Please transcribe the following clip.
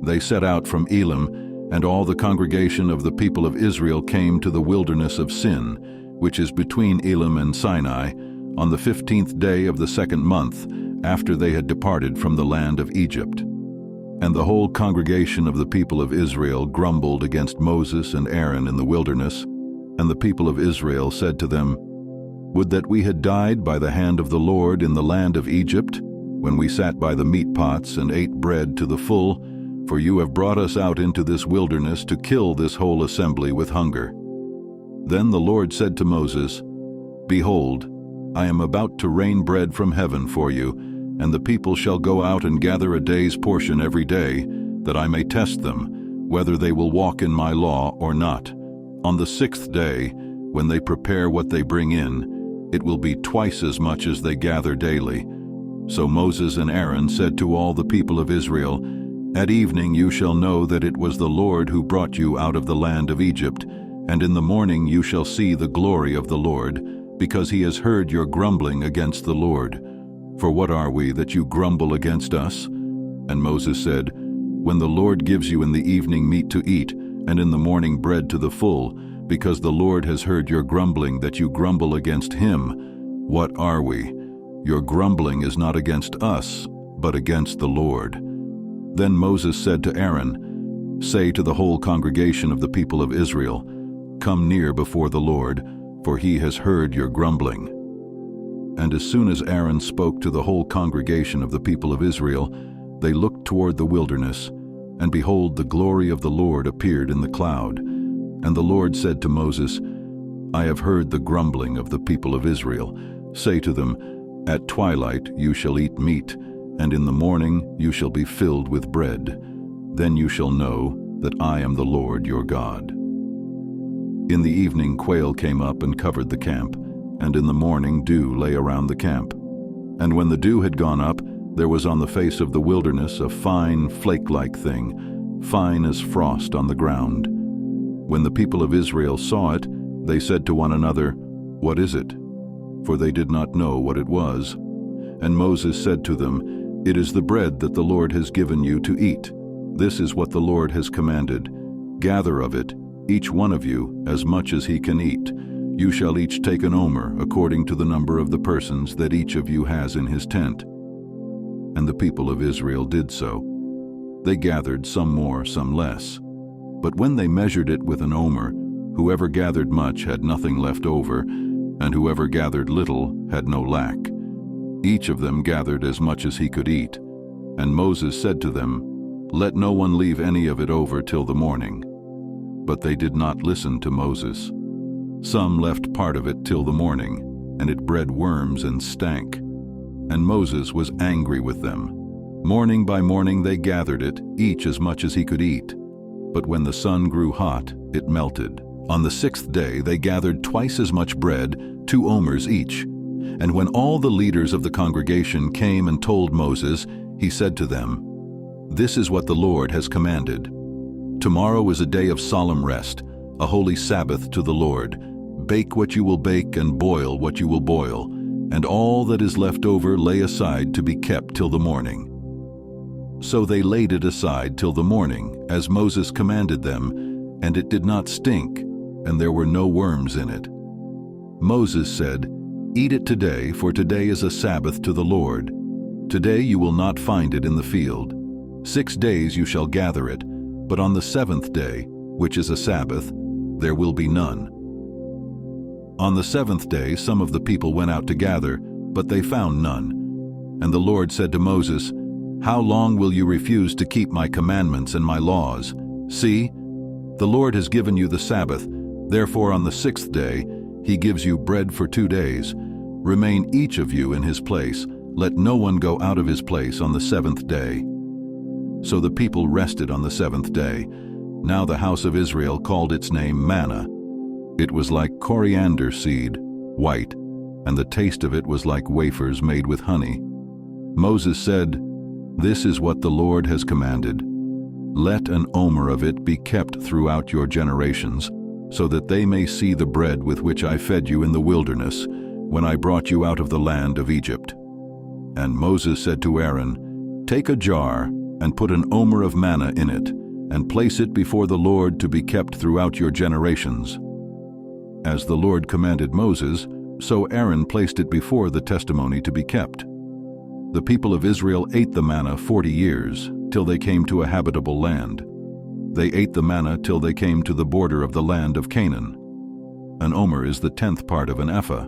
They set out from Elim, and all the congregation of the people of Israel came to the wilderness of Sin, which is between Elim and Sinai, on the 15th day of the second month, after they had departed from the land of Egypt. And the whole congregation of the people of Israel grumbled against Moses and Aaron in the wilderness, and the people of Israel said to them, "Would that we had died by the hand of the Lord in the land of Egypt, when we sat by the meat pots and ate bread to the full, for you have brought us out into this wilderness to kill this whole assembly with hunger." Then the Lord said to Moses, "Behold, I am about to rain bread from heaven for you, and the people shall go out and gather a day's portion every day, that I may test them, whether they will walk in my law or not. On the 6th day, when they prepare what they bring in, it will be twice as much as they gather daily." So Moses and Aaron said to all the people of Israel, "At evening you shall know that it was the Lord who brought you out of the land of Egypt, and in the morning you shall see the glory of the Lord, because he has heard your grumbling against the Lord. For what are we that you grumble against us?" And Moses said, "When the Lord gives you in the evening meat to eat, and in the morning bread to the full, because the Lord has heard your grumbling that you grumble against him, what are we? Your grumbling is not against us, but against the Lord." Then Moses said to Aaron, "Say to the whole congregation of the people of Israel, 'Come near before the Lord, for he has heard your grumbling.'" And as soon as Aaron spoke to the whole congregation of the people of Israel, they looked toward the wilderness, and behold, the glory of the Lord appeared in the cloud. And the Lord said to Moses, "I have heard the grumbling of the people of Israel. Say to them, 'At twilight you shall eat meat, and in the morning you shall be filled with bread. Then you shall know that I am the Lord your God.'" In the evening quail came up and covered the camp, and in the morning dew lay around the camp. And when the dew had gone up, there was on the face of the wilderness a fine flake-like thing, fine as frost on the ground. When the people of Israel saw it, they said to one another, "What is it?" For they did not know what it was. And Moses said to them, "It is the bread that the Lord has given you to eat. This is what the Lord has commanded. Gather of it, each one of you, as much as he can eat. You shall each take an omer, according to the number of the persons that each of you has in his tent." And the people of Israel did so. They gathered some more, some less. But when they measured it with an omer, whoever gathered much had nothing left over, and whoever gathered little had no lack. Each of them gathered as much as he could eat. And Moses said to them, "Let no one leave any of it over till the morning." But they did not listen to Moses. Some left part of it till the morning, and it bred worms and stank. And Moses was angry with them. Morning by morning they gathered it, each as much as he could eat. But when the sun grew hot, it melted. On the 6th day they gathered twice as much bread, 2 omers each. And when all the leaders of the congregation came and told Moses, he said to them, "This is what the Lord has commanded. Tomorrow is a day of solemn rest, a holy Sabbath to the Lord. Bake what you will bake and boil what you will boil, and all that is left over lay aside to be kept till the morning." So they laid it aside till the morning, as Moses commanded them, and it did not stink, and there were no worms in it. Moses said, "Eat it today, for today is a Sabbath to the Lord. Today you will not find it in the field. 6 days you shall gather it, but on the 7th day, which is a Sabbath, there will be none." On the 7th day some of the people went out to gather, but they found none. And the Lord said to Moses, "How long will you refuse to keep my commandments and my laws? See, the Lord has given you the Sabbath, therefore on the 6th day he gives you bread for 2 days. Remain each of you in his place, let no one go out of his place on the 7th day." So the people rested on the 7th day. Now the house of Israel called its name manna. It was like coriander seed, white, and the taste of it was like wafers made with honey. Moses said, "This is what the Lord has commanded. Let an omer of it be kept throughout your generations, so that they may see the bread with which I fed you in the wilderness, when I brought you out of the land of Egypt." And Moses said to Aaron, "Take a jar, and put an omer of manna in it, and place it before the Lord to be kept throughout your generations. As the Lord commanded Moses, so Aaron placed it before the testimony to be kept. The people of Israel ate the manna 40 years, till they came to a habitable land. They ate the manna till they came to the border of the land of Canaan. An omer is the 10th part of an ephah,